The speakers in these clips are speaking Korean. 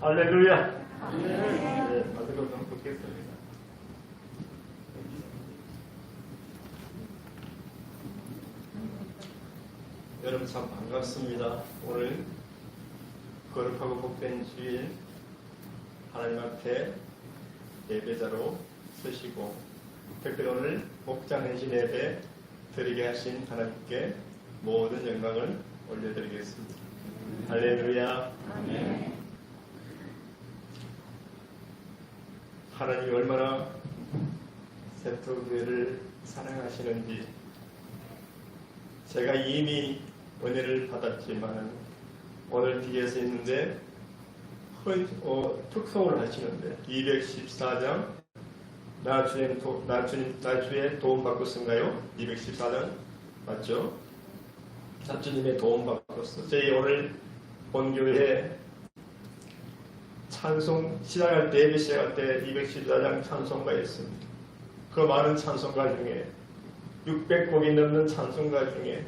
할렐루야. 네, 마지막으로 좀 듣겠습니다. 여러분 참 반갑습니다. 오늘 거룩하고 복된 주일 하나님 앞에 예배자로 서시고 특별히 오늘 목장행신 예배 드리게 하신 하나님께 모든 영광을 올려드리겠습니다. 할렐루야. 아멘. 하나님이 얼마나 세토교회를 사랑하시는지 제가 이미 은혜를 받았지만 오늘 뒤에서 있는데 특송을 하시는데 214장 나주의 도움받고 쓴가요? 214장 맞죠? 주님의 도움받고 써. 저희 오늘 본교회 찬송 시작할 때 예배 시작할 때 214장 찬송가 있습니다. 그 많은 찬송가 중에 600곡이 넘는 찬송가 중에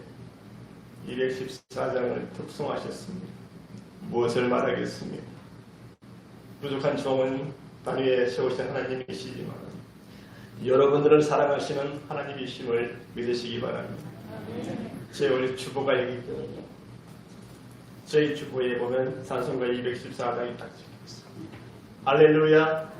214장을 특송하셨습니다. 무엇을 말하겠습니까? 부족한 종은 단 위에 세우신 하나님이시지만 여러분들을 사랑하시는 하나님이심을 믿으시기 바랍니다. 제 우리 주보가 여기 있거든요. 저희 주보에 보면 찬송가 214장이 딱 적혀있습니다. 할렐루야.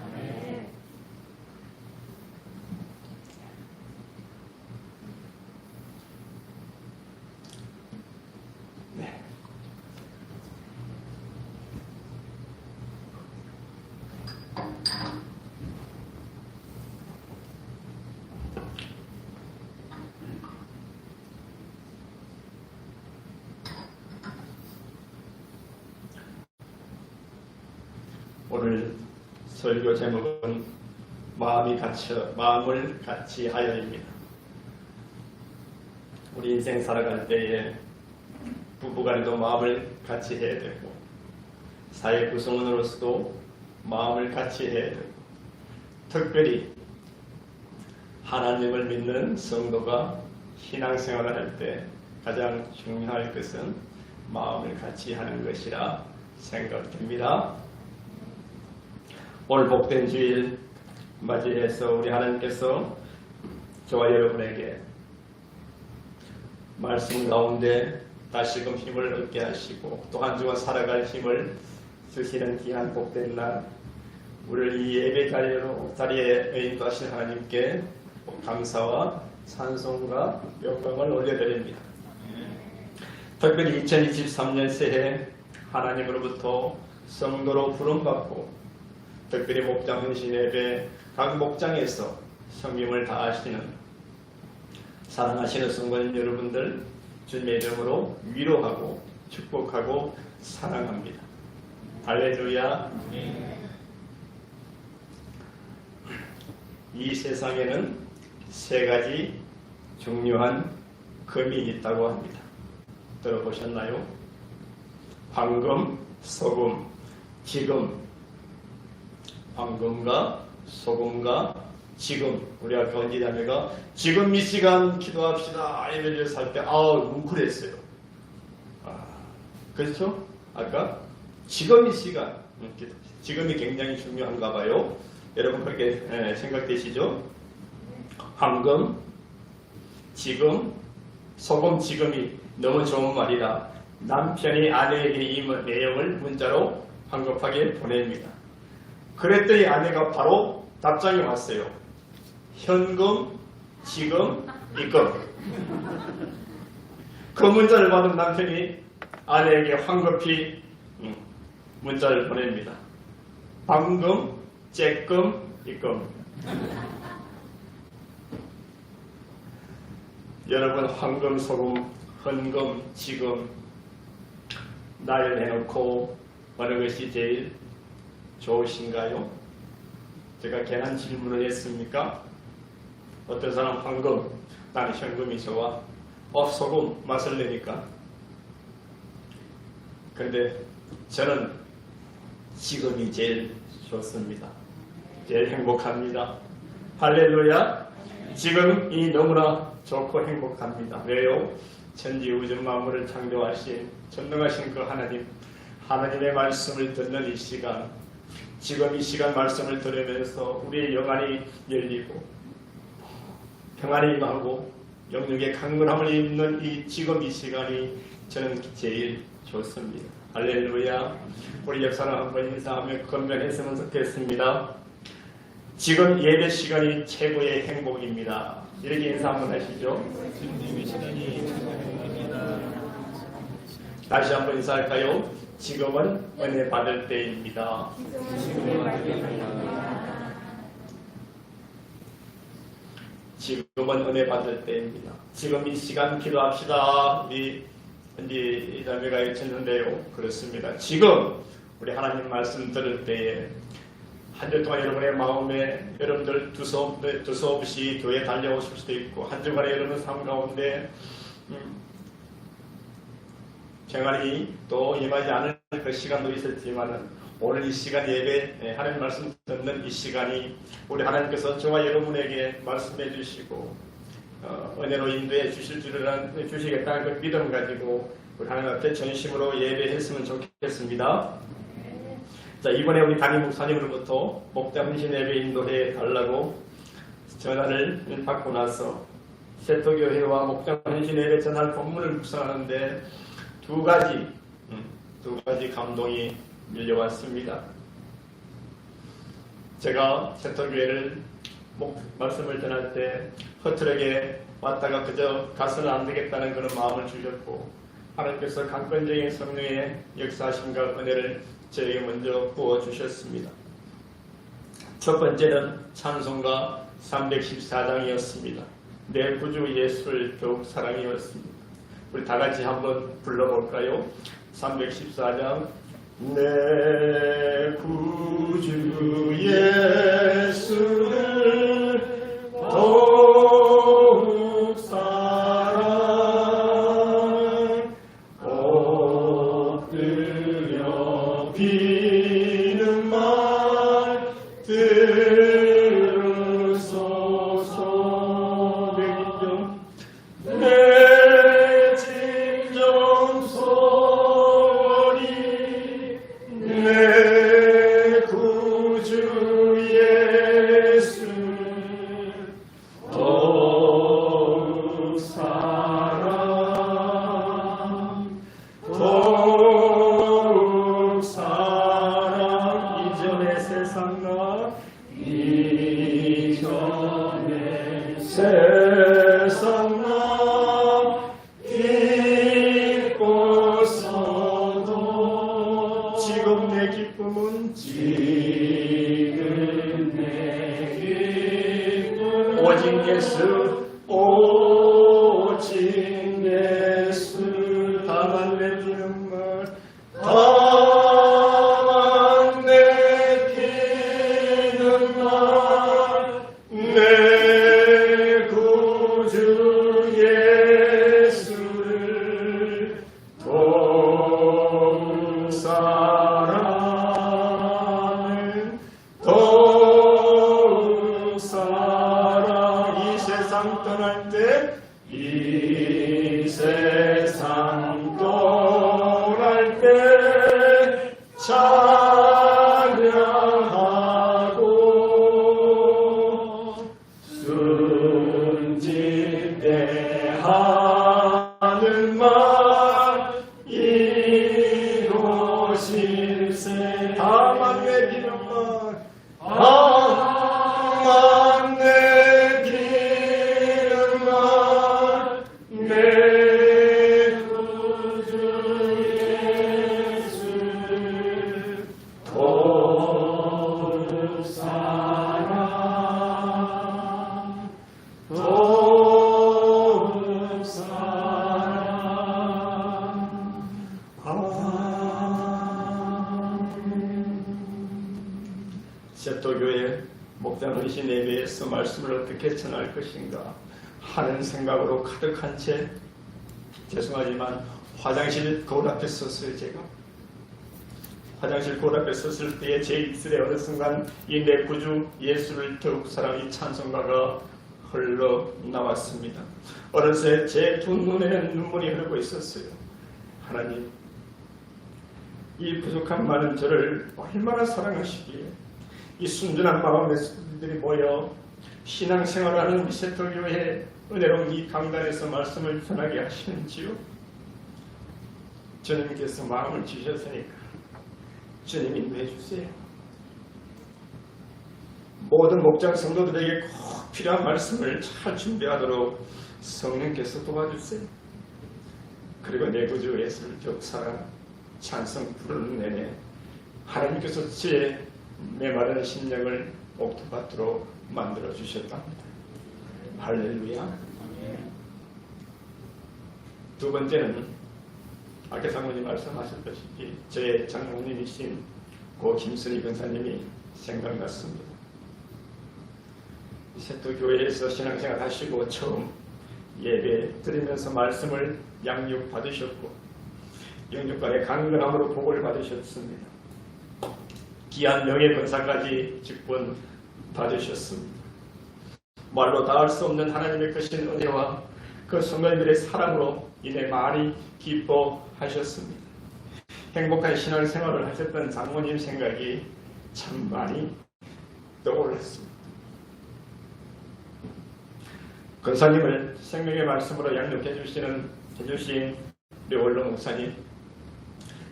네. 오늘 설교 제목은 마음을 같이 하여입니다. 우리 인생 살아갈 때에 부부간에도 마음을 같이 해야 되고 사회 구성원으로서도 마음을 같이 해야 되고 특별히 하나님을 믿는 성도가 신앙생활을 할 때 가장 중요할 것은 마음을 같이 하는 것이라 생각됩니다. 오늘 복된 주일 맞이해서 우리 하나님께서 저와 여러분에게 말씀 가운데 다시금 힘을 얻게 하시고 또 한 주간 살아갈 힘을 주시는 귀한 복된 날 우리를 이 예배 자리에 인도하신 하나님께 감사와 찬송과 영광을 올려드립니다. 특별히 2023년 새해 하나님으로부터 성도로 부름받고 특별히 목장행신 예배 각 목장에서 성김을 다하시는 사랑하시는 성도님 여러분들 주님의 이름으로 위로하고 축복하고 사랑합니다. 할렐루야. 이 세상에는 세 가지 중요한 금이 있다고 합니다. 들어보셨나요? 황금, 소금, 지금. 황금과 소금과 지금 우리가 견디자매가 지금 이 시간 기도합시다 이런 살 때 뭉클했어요. 그렇죠? 아까 지금 이 시간 지금이 굉장히 중요한가 봐요. 여러분 그렇게 생각되시죠? 황금, 지금, 소금, 지금이 너무 좋은 말이라 남편이 아내에게 이 내용을 문자로 황급하게 보냅니다. 그랬더니 아내가 바로 답장이 왔어요. 현금, 지금, 입금. 그 문자를 받은 남편이 아내에게 황급히 문자를 보냅니다. 방금, 쬐끔, 입금. 여러분 황금, 소금, 헌금, 지금 나열해놓고 어느 것이 제일 좋으신가요? 제가 괜한 질문을 했습니까? 어떤 사람 황금, 나는 현금이 좋아. 소금 맛을 내니까. 근데 저는 지금이 제일 좋습니다. 제일 행복합니다. 할렐루야. 지금이 너무나 좋고 행복합니다. 왜요? 천지 우주 만물을 창조하신 전능하신 그 하나님 하나님의 말씀을 듣는 이 시간, 지금 이 시간 말씀을 들으면서 우리의 영안이 열리고 평안이 임하고 영육의 강건함을 입는 지금 이 시간이 저는 제일 좋습니다. 할렐루야. 우리 옆사람 한번 인사하며 건면했으면 좋겠습니다. 지금 예배 시간이 최고의 행복입니다. 이렇게 인사 한번 하시죠. 지금 예배 시간이 최고의 행복입니다. 다시 한번 인사할까요? 지금은 은혜 받을 때입니다. 지금은 은혜 받을 때입니다. 지금 이 시간 기도합시다. 우리 이 자매가 외쳤는데요. 그렇습니다. 지금 우리 하나님 말씀 들을 때에 한 주 동안 여러분의 마음에 여러분들 두서없이 교회에 달려오실 수도 있고 한 주간에 여러분 삶 가운데 평안이 또 임하지 않을 그 시간도 있었지만 오늘 이 시간 예배 하나님 말씀 듣는 이 시간이 우리 하나님께서 저와 여러분에게 말씀해 주시고 은혜로 인도해 주시겠다는 그 믿음 가지고 우리 하나님 앞에 전심으로 예배했으면 좋겠습니다. 자, 이번에 우리 담임 목사님으로부터 목자 헌신 예배 인도해 달라고 전화를 받고 나서 세토교회와 목자 헌신 예배 전할 본문을 묵상하는데 두 가지 감동이 밀려왔습니다. 제가 세토교회를 말씀을 전할 때 허트하게 왔다가 그저 가서는 안 되겠다는 그런 마음을 주셨고 하나님께서 강권적인 성령의 역사하심과 은혜를 저에게 먼저 부어주셨습니다. 첫 번째는 찬송가 314장이었습니다. 내 구주 예수를 더욱 사랑이었습니다. 우리 다 같이 한번 불러볼까요? 314장. 내 구주 예수를 더욱 사랑 엎드려 비는 말 들으소서. 내 진정 소리 내 구주 예수 더욱 사랑 더욱 사랑 이전의 세상과 이전의 세상과 기뻐서도 지금 내 기쁨은 오직 예수 오직 예수 다만 내피는 말 다만 내피는 말 내 구주 예수를 더욱 사랑하는 더욱 사랑 이 세상 떠날 때 이 세상 떠날 때 찬양하고 순진대하는 말 이곳일세 다만 내기는 말 다만 내기는 말 내 구주 예수 더욱 사랑 더욱 사랑 세토교회 목자 헌신 예배에서 말씀을 어떻게 전할 것인가 하는 생각으로 가득한 채 죄송하지만 화장실 거울 앞에 섰어요. 제가 화장실 거울 앞에 섰을 때에 제 입술에 어느 순간 이 내 구주 예수를 더욱 사랑이 찬송가가 흘러나왔습니다. 어느새 제 두 눈에는 눈물이 흐르고 있었어요. 하나님 이 부족한 많은 저를 얼마나 사랑하시기에 이 순전한 마음의 성도들이 모여 신앙생활하는 우리 세터교회 은혜로운 이 강단에서 말씀을 전하게 하시는지요. 주님께서 마음을 주셨으니까 주님 인도해 주세요. 모든 목장 성도들에게 꼭 필요한 말씀을 잘 준비하도록 성령께서 도와주세요. 그리고 내 구주 예수를 격사 찬송 부르는 내내 하나님께서 제 메마른 심령을 옥토밭으로 만들어 주셨답니다. 할렐루야. 두 번째는 아까 장모님 말씀하셨다시피 제 장모님이신 고 김순희 권사님이 생각났습니다. 세터교회에서 신앙생활 하시고 처음 예배 드리면서 말씀을 양육받으셨고 영육간의 강건함으로 복을 받으셨습니다. 귀한 명예권사까지 직분 받으셨습니다. 말로 다 할 수 없는 하나님의 크신 은혜와 그 성도님들의 사랑으로 인해 많이 기뻐하셨습니다. 행복한 신앙생활을 하셨던 장모님 생각이 참 많이 떠올랐습니다. 권사님을 생명의 말씀으로 양육해 주신 우리 원로 목사님,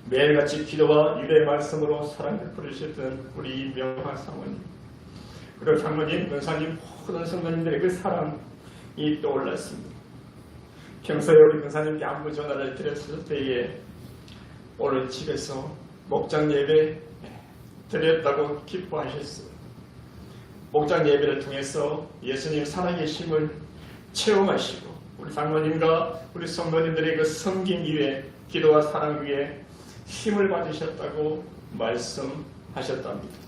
매일같이 기도와 유대의 말씀으로 사랑을 부르셨던 우리 이명화 사모님, 그리고 장모님, 권사님 모든 성도님들의 그 사랑이 떠올랐습니다. 평소에 우리 권사님께 안부 전화를 드렸을 때에 오늘 집에서 목장 예배 드렸다고 기뻐하셨어요. 목장 예배를 통해서 예수님 살아계심을 체험하시고 우리 장모님과 우리 성도님들의 그 섬김 위에 기도와 사랑 위에 힘을 받으셨다고 말씀하셨답니다.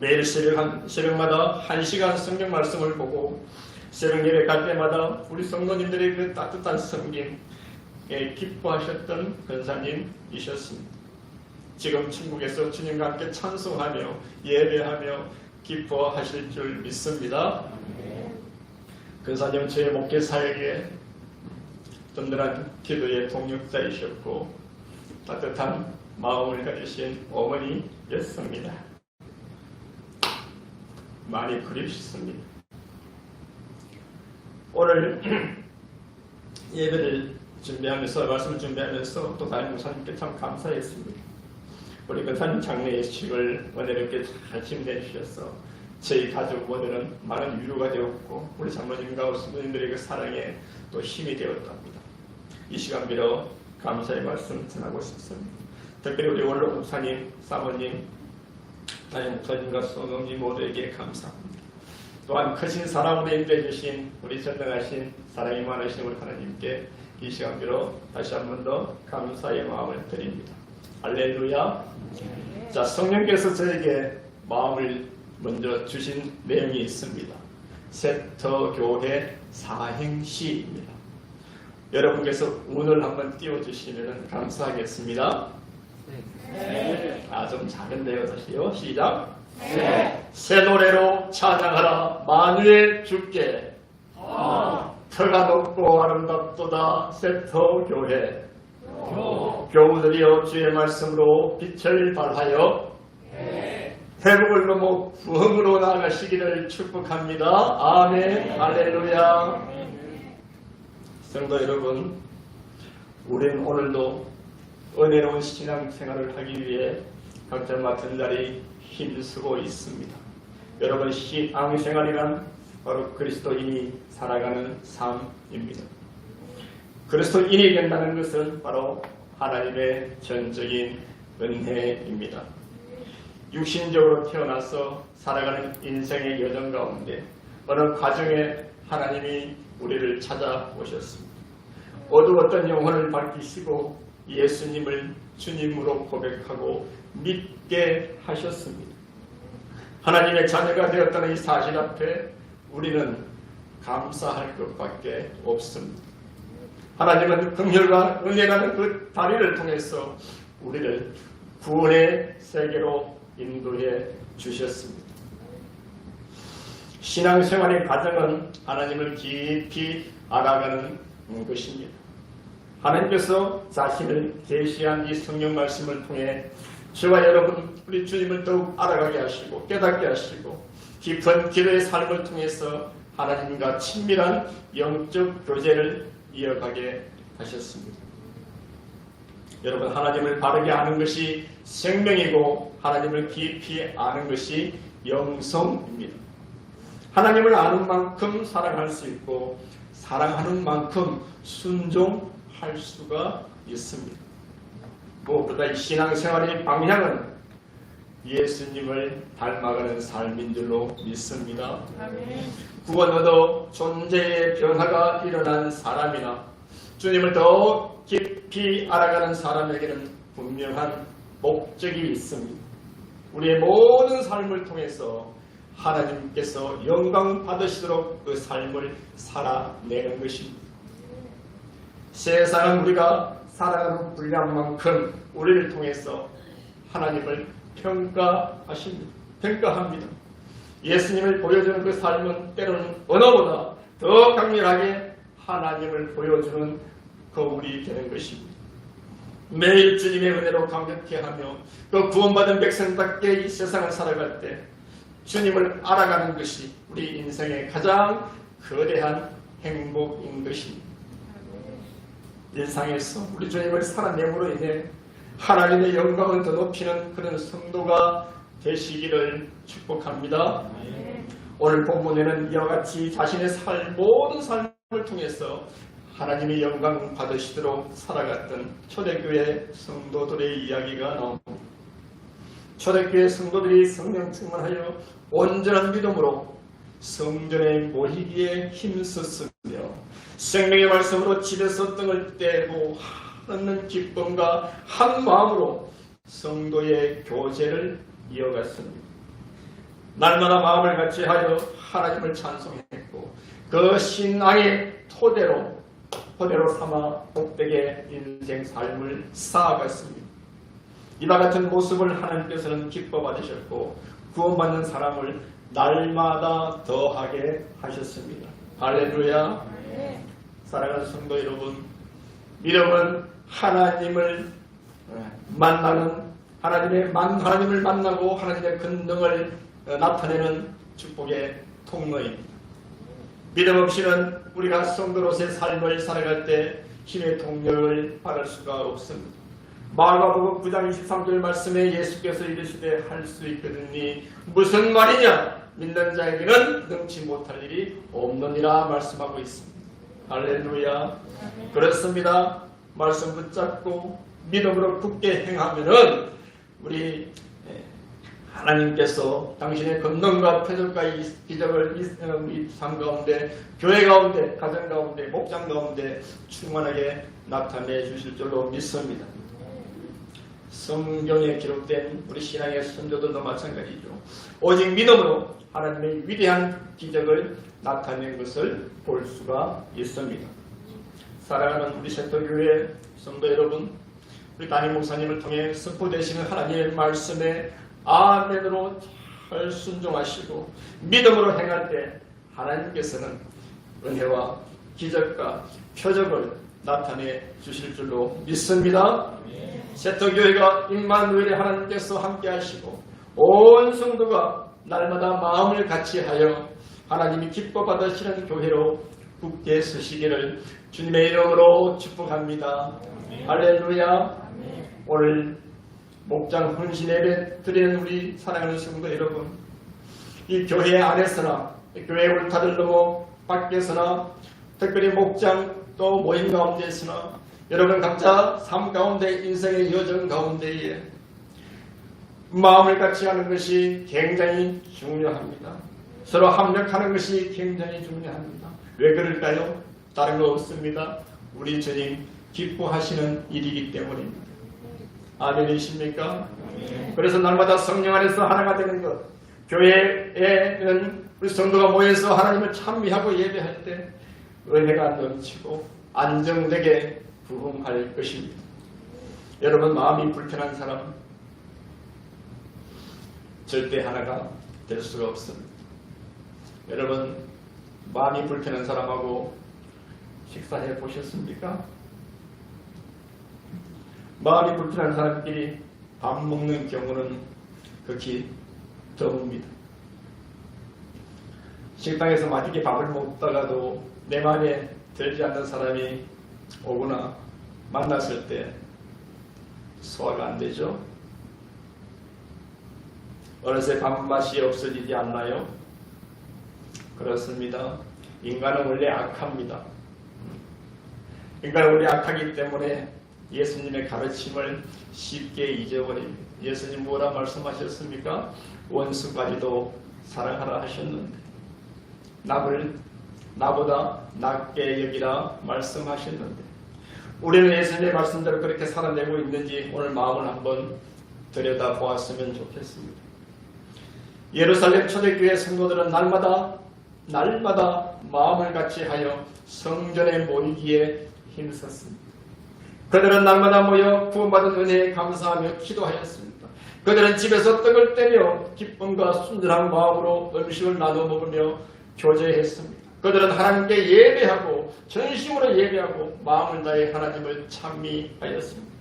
매일 새벽마다 1시간 성경 말씀을 보고 새벽 예배 갈 때마다 우리 성도님들의 그 따뜻한 섬김에 기뻐하셨던 권사님이셨습니다. 지금 천국에서 주님과 함께 찬송하며 예배하며 기뻐하실 줄 믿습니다. 권사님은 저의 목회 사역에 든든한 기도의 동력자이셨고 따뜻한 마음을 가지신 어머니였습니다. 많이 그립습니다. 오늘 예배를 준비하면서 말씀을 준비하면서 또 다른 목사님께 참 감사했습니다. 우리 권사님 장례식을 은혜롭게 잘 침대해 주셔서 저희 가족 모두는 많은 위로가 되었고 우리 장로님과 성도님들의 그 사랑에 또 힘이 되었답니다. 이 시간 빌어 감사의 말씀 전하고 싶습니다. 특별히 우리 원로 목사님, 사모님, 다른 목사님과 성도님 모두에게 감사합니다. 또한 크신 사랑으로 인도해 주신 우리 전능하신 사랑이 많으신 우리 하나님께 이 시간 빌어 다시 한 번 더 감사의 마음을 드립니다. 할렐루야. 자, 성령께서 저에게 마음을 먼저 주신 내용이 있습니다. 세터교회 사행시입니다. 여러분께서 운을 한번 띄워주시면 감사하겠습니다. 네. 좀 작은데요. 다시요. 시작. 네. 새 노래로 찬양하라 만유의 주께. 터가 높고 아름답도다 세터교회. 교우들이여 주의 말씀으로 빛을 발하여 회복을 넘어 부흥으로 나아가시기를 축복합니다. 아멘. 할렐루야. 성도 여러분, 우리는 오늘도 은혜로운 신앙생활을 하기 위해 각자 맡은 자리 힘쓰고 있습니다. 여러분, 신앙생활이란 바로 그리스도인이 살아가는 삶입니다. 그리스도인이 된다는 것은 바로 하나님의 전적인 은혜입니다. 육신적으로 태어나서 살아가는 인생의 여정 가운데 어느 과정에 하나님이 우리를 찾아오셨습니다. 어두웠던 영혼을 밝히시고 예수님을 주님으로 고백하고 믿게 하셨습니다. 하나님의 자녀가 되었다는 이 사실 앞에 우리는 감사할 것밖에 없습니다. 하나님은 긍휼과 은혜라는 그 다리를 통해서 우리를 구원의 세계로 인도해 주셨습니다. 신앙생활의 과정은 하나님을 깊이 알아가는 것입니다. 하나님께서 자신을 계시한 이 성령 말씀을 통해 저와 여러분 우리 주님을 더욱 알아가게 하시고 깨닫게 하시고 깊은 기도의 삶을 통해서 하나님과 친밀한 영적 교제를 이어가게 하셨습니다. 여러분, 하나님을 바르게 아는 것이 생명이고 하나님을 깊이 아는 것이 영성입니다. 하나님을 아는 만큼 사랑할 수 있고 사랑하는 만큼 순종할 수가 있습니다. 무엇보다 이 신앙생활의 방향은 예수님을 닮아가는 삶인 줄로 믿습니다. 구원 얻어 존재의 변화가 일어난 사람이나 주님을 더 깊이 알아가는 사람에게는 분명한 목적이 있습니다. 우리의 모든 삶을 통해서 하나님께서 영광 받으시도록 그 삶을 살아내는 것입니다. 세상은 우리가 살아가는 분량만큼 우리를 통해서 하나님을 평가합니다. 예수님을 보여주는 그 삶은 때로는 언어보다 더 강렬하게 하나님을 보여주는 거울이 되는 것입니다. 매일 주님의 은혜로 감격해 하며 그 구원받은 백성답게 이 세상을 살아갈 때 주님을 알아가는 것이 우리 인생의 가장 거대한 행복인 것입니다. 일상에서 우리 주님을 살아냄으로 인해 하나님의 영광을 더 높이는 그런 성도가 되시기를 축복합니다. 오늘 본문에는 이와 같이 자신의 모든 삶을 통해서 하나님의 영광 받으시도록 살아갔던 초대교회 성도들의 이야기가 나옵니다. 초대교회 성도들이 성령 충만하여 온전한 믿음으로 성전에 모이기에 힘썼으며 생명의 말씀으로 집에서 등을 떼고 하는 기쁨과 한 마음으로 성도의 교제를 이어갔습니다. 날마다 마음을 같이하여 하나님을 찬송했고 그 신앙의 토대로 삼아 복되게 인생 삶을 쌓아갔습니다. 이와 같은 모습을 하나님께서는 기뻐 받으셨고 구원받는 사람을 날마다 더하게 하셨습니다. 할렐루야. 사랑하는 성도 여러분, 믿음은 하나님을 만나는 하나님을 만나고 하나님의 권능을 나타내는 축복의 통로입니다. 믿음 없이는 우리가 성도로서의 삶을 살아갈 때 힘의 동력을 받을 수가 없습니다. 마가복음 9장 23절 말씀에 예수께서 이르시되 할 수 있거든니 무슨 말이냐 믿는 자에게는 능치 못할 일이 없느니라 말씀하고 있습니다. 할렐루야. 그렇습니다. 말씀 붙잡고 믿음으로 굳게 행하면은 우리 하나님께서 당신의 권능과 표적과 기적을 우리 삶 가운데, 교회 가운데, 가정 가운데, 목장 가운데 충만하게 나타내 주실 줄로 믿습니다. 성경에 기록된 우리 신앙의 선조들도 마찬가지죠. 오직 믿음으로 하나님의 위대한 기적을 나타낸 것을 볼 수가 있습니다. 사랑하는 우리 세터교회 성도 여러분, 우리 담임 목사님을 통해 선포되시는 하나님의 말씀에 아멘으로 잘 순종하시고 믿음으로 행할 때 하나님께서는 은혜와 기적과 표적을 나타내 주실 줄로 믿습니다. 세터교회가 임마누엘의 하나님께서 함께 하시고 온 성도가 날마다 마음을 같이하여 하나님이 기뻐 받으시는 교회로 굳게 서시기를 주님의 이름으로 축복합니다. 할렐루야. 오늘 목장 헌신 예배 드리는 우리 사랑하는 성도 여러분, 이 교회 안에서나 교회 울타리를 넘어 밖에서나 특별히 목장 또 모임 가운데서나 여러분 각자 삶 가운데 인생의 여정 가운데에 마음을 같이 하는 것이 굉장히 중요합니다. 서로 합력하는 것이 굉장히 중요합니다. 왜 그럴까요? 다른 거 없습니다. 우리 주님 기뻐하시는 일이기 때문입니다. 아멘이십니까? 그래서 날마다 성령 안에서 하나가 되는 것, 교회에는 우리 성도가 모여서 하나님을 찬미하고 예배할 때 은혜가 넘치고 안정되게 부흥할 것입니다. 여러분 마음이 불편한 사람 절대 하나가 될 수가 없습니다. 여러분 마음이 불편한 사람하고 식사해 보셨습니까? 마음이 불편한 사람끼리 밥 먹는 경우는 극히 드뭅니다. 식당에서 맛있게 밥을 먹다가도 내 마음에 들지 않는 사람이 오거나 만났을 때 소화가 안 되죠. 어느새 밥맛이 없어지지 않나요? 그렇습니다. 인간은 원래 악합니다. 인간은 원래 악하기 때문에 예수님의 가르침을 쉽게 잊어버립니다. 예수님 뭐라 말씀하셨습니까? 원수까지도 사랑하라 하셨는데 남을 나보다 낮게 여기라 말씀하셨는데 우리는 예수님의 말씀대로 그렇게 살아내고 있는지 오늘 마음을 한번 들여다보았으면 좋겠습니다. 예루살렘 초대교회 성도들은 날마다 마음을 같이 하여 성전에 모이기에 힘썼습니다. 그들은 날마다 모여 구원받은 은혜에 감사하며 기도하였습니다. 그들은 집에서 떡을 떼며 기쁨과 순전한 마음으로 음식을 나눠 먹으며 교제했습니다. 그들은 하나님께 예배하고 전심으로 예배하고 마음을 다해 하나님을 찬미하였습니다.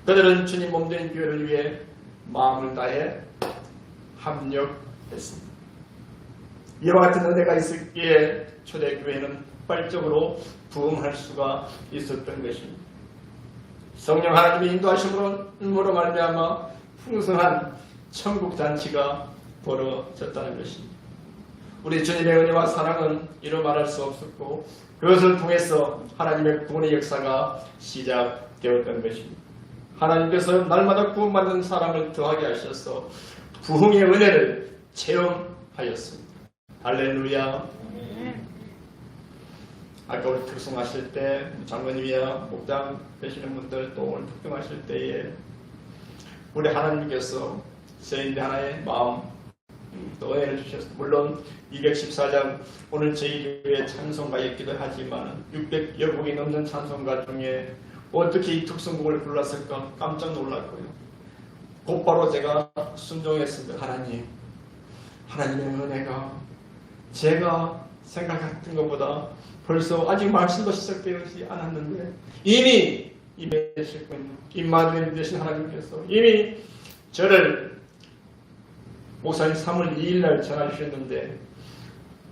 그들은 주님 몸된 교회를 위해 마음을 다해 합력했습니다. 이와 같은 은혜가 있었기에 초대교회는 폭발적으로 부흥할 수가 있었던 것입니다. 성령 하나님의 인도하심으로 말미암아 풍성한 천국잔치가 벌어졌다는 것입니다. 우리 주님의 은혜와 사랑은 이루 말할 수 없었고 그것을 통해서 하나님의 구원의 역사가 시작되었던 것입니다. 하나님께서 날마다 구원받는 사람을 더하게 하셔서 부흥의 은혜를 체험하였습니다. 할렐루야. 아까 우리 특송하실 때 장로님이야 목장 되시는 분들 또 오늘 특송하실 때에 우리 하나님께서 세인대 하나의 마음 또 은혜를 주셨습니다. 물론 214장 오늘 저희 교회 찬송가였기도 하지만 600여 곡이 넘는 찬송가 중에 어떻게 이 특송곡을 불렀을까 깜짝 놀랐고요. 곧바로 제가 순종했습니다. 하나님의 은혜가 제가 생각했던 것보다 벌써 아직 말씀도 시작되지 않았는데 이미 임하실 분, 임마누엘 되신 하나님께서 이미 저를 목사님 3월 2일 날 전화 주셨는데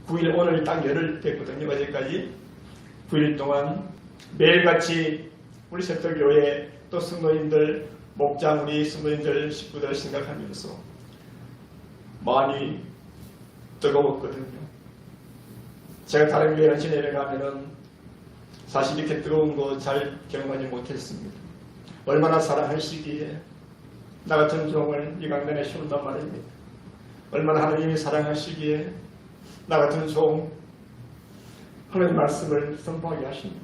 9일 오늘 딱 열흘 됐거든요. 어제까지 9일 동안 매일같이 우리 새벽교회 또 성도님들 목장 우리 성도님들 식구들 생각하면서 마음이 뜨거웠거든요. 제가 다른 교회를 지내려가면은 사실 이렇게 뜨거운 거 잘 경험하지 못했습니다. 얼마나 사랑하시기에 나 같은 종을 이 강단에 세운단 말입니다. 얼마나 하나님이 사랑하시기에 나 같은 종 하나님 말씀을 선포하게 하십니다.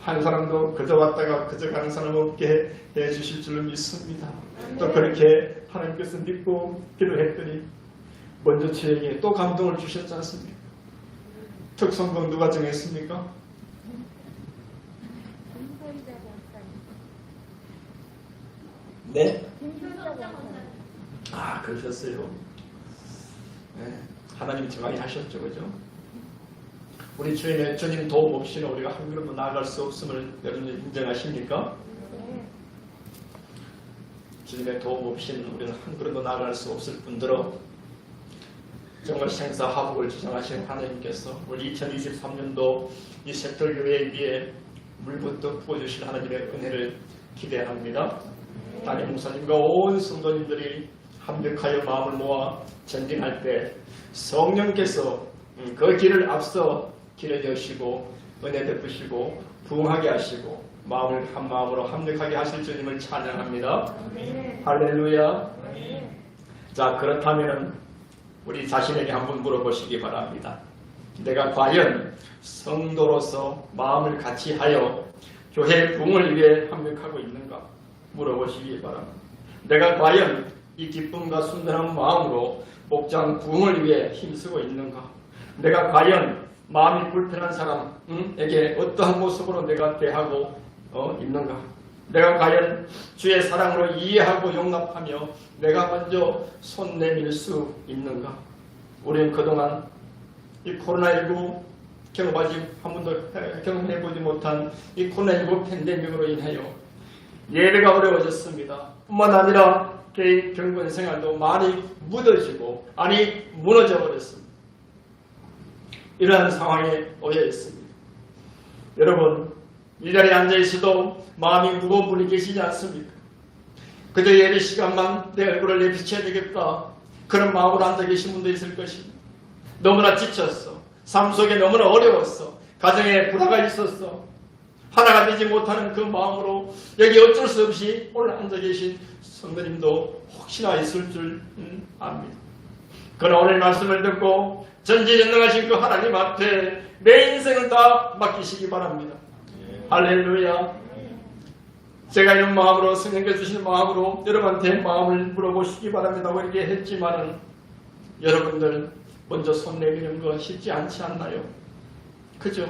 한 사람도 그저 왔다가 그저 가는 사람 없게 해주실 줄로 믿습니다. 또 그렇게 하나님께서 믿고 기도했더니 먼저 저에게 또 감동을 주셨지 않습니까? 특성도 누가 정했습니까? 네? 아, 그러셨어요. 네, 하나님 정하게 하셨죠, 그죠? 우리 주님 도움 없이는 우리가 한 걸음도 나아갈 수 없음을 여러분 인정하십니까? 주님의 도움 없이는 우리는 한 걸음도 나아갈 수 없을 뿐더러 정말 생사화복을 주장하신 하나님께서 우리 2023년도 이 새털교회 위에 물부터 부어주실 하나님의 은혜를 기대합니다. 담임 목사님과 온 성도님들이 합력하여 마음을 모아 전진할 때 성령께서 그 길을 앞서 길을 여시고 은혜 베푸시고 부흥하게 하시고 마음을 한 마음으로 합력하게 하실 주님을 찬양합니다. 할렐루야. 자, 그렇다면 우리 자신에게 한번 물어보시기 바랍니다. 내가 과연 성도로서 마음을 같이 하여 교회 부흥을 위해 합력하고 있는가 물어보시기 바랍니다. 내가 과연 이 기쁨과 순전한 마음으로 목장 부흥을 위해 힘쓰고 있는가? 내가 과연 마음이 불편한 사람에게 어떠한 모습으로 내가 대하고 있는가? 내가 과연 주의 사랑으로 이해하고 용납하며 내가 먼저 손 내밀 수 있는가? 우리는 그동안 이 코로나19 경험하지 한 번도 경험해보지 못한 이 코로나19 팬데믹으로 인하여 예배가 어려워졌습니다. 뿐만 아니라 개인 경건 생활도 많이 무너지고 무너져 버렸습니다. 이러한 상황에 놓여 있습니다. 여러분, 이 자리에 앉아 있어도 마음이 무거운 분이 계시지 않습니까? 그저 예배 시간만 내 얼굴을 내비쳐야 되겠다, 그런 마음으로 앉아 계신 분도 있을 것입니다. 너무나 지쳤어. 삶 속에 너무나 어려웠어. 가정에 불화가 있었어. 하나가 되지 못하는 그 마음으로 여기 어쩔 수 없이 오늘 앉아 계신 성도님도 혹시나 있을 줄 압니다. 그러나 오늘 말씀을 듣고 전지전능하신 그 하나님 앞에 내 인생을 다 맡기시기 바랍니다. 할렐루야. 제가 이런 마음으로, 성령께서 주시는 마음으로 여러분한테 마음을 물어보시기 바랍니다. 이렇게 했지만은 여러분들 먼저 손 내미는 거 쉽지 않지 않나요? 그죠?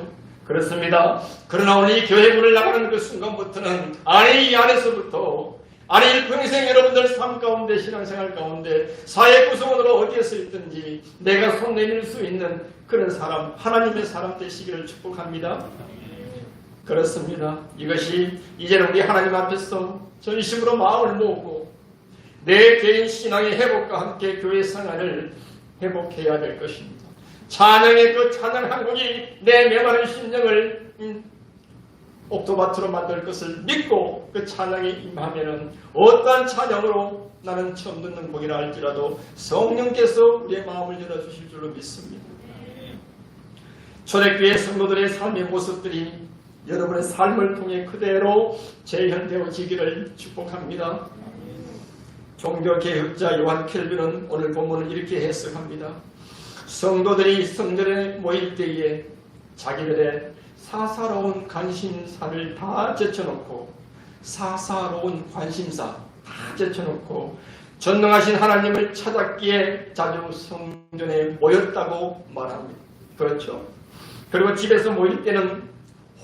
그렇습니다. 그러나 오늘 이 교회 문을 나가는 그 순간부터는 이 안에서부터 일평생 여러분들 삶 가운데, 신앙생활 가운데, 사회 구성원으로 어디에서 있든지 내가 손 내밀 수 있는 그런 사람, 하나님의 사람 되시기를 축복합니다. 그렇습니다. 이것이 이제는 우리 하나님 앞에서 전심으로 마음을 모으고 내 개인 신앙의 회복과 함께 교회 생활을 회복해야 될 것입니다. 찬양의 그 찬양 한 곡이 내 메마른 심령을 옥토밭으로 만들 것을 믿고 그 찬양에 임하면은 어떠한 찬양으로 나는 처음 듣는 곡이라 할지라도 성령께서 우리의 마음을 열어주실 줄로 믿습니다. 초대교회 성도들의 삶의 모습들이 여러분의 삶을 통해 그대로 재현되어지기를 축복합니다. 종교개혁자 요한 켈빈은 오늘 본문을 이렇게 해석합니다. 성도들이 성전에 모일 때에 자기들의 사사로운 관심사를 다 제쳐놓고, 사사로운 관심사 다 제쳐놓고 전능하신 하나님을 찾았기에 자주 성전에 모였다고 말합니다. 그렇죠? 그리고 집에서 모일 때는